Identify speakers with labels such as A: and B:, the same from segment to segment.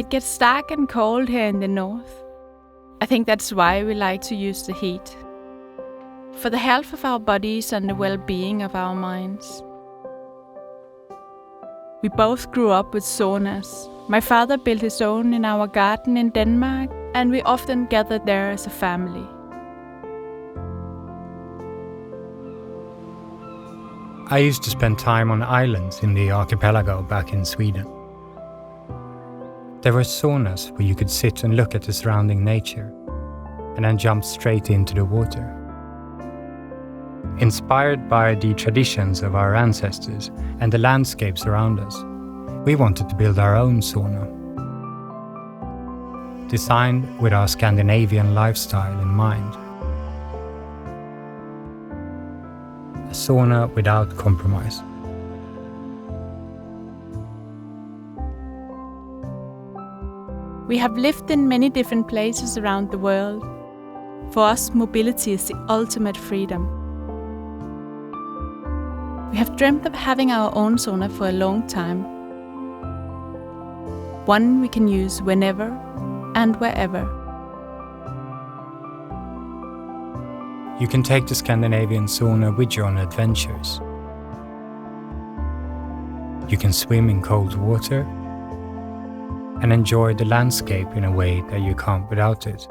A: it gets dark and cold here in the north. I think that's why we like to use the heat. For the health of our bodies and the well-being of our minds. We both grew up with saunas. My father built his own in our garden in Denmark, and we often gathered there as a family.
B: I used to spend time on islands in the archipelago back in Sweden. There were saunas where you could sit and look at the surrounding nature, and then jump straight into the water. Inspired by the traditions of our ancestors and the landscapes around us, we wanted to build our own sauna. Designed with our Scandinavian lifestyle in mind. A sauna without compromise.
A: We have lived in many different places around the world. For us, mobility is the ultimate freedom. We have dreamt of having our own sauna for a long time. One we can use whenever and wherever.
B: You can take the Scandinavian sauna with you on adventures. You can swim in cold water and enjoy the landscape in a way that you can't without it.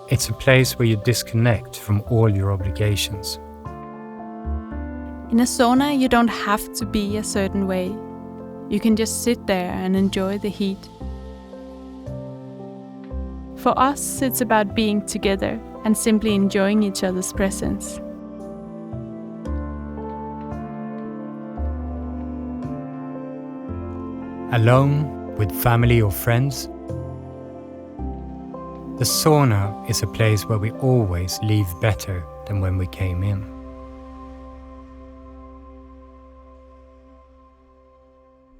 B: It's a place where you disconnect from all your obligations.
A: In a sauna, you don't have to be a certain way. You can just sit there and enjoy the heat. For us, it's about being together and simply enjoying each other's presence.
B: Alone, with family or friends, the sauna is a place where we always leave better than when we came in.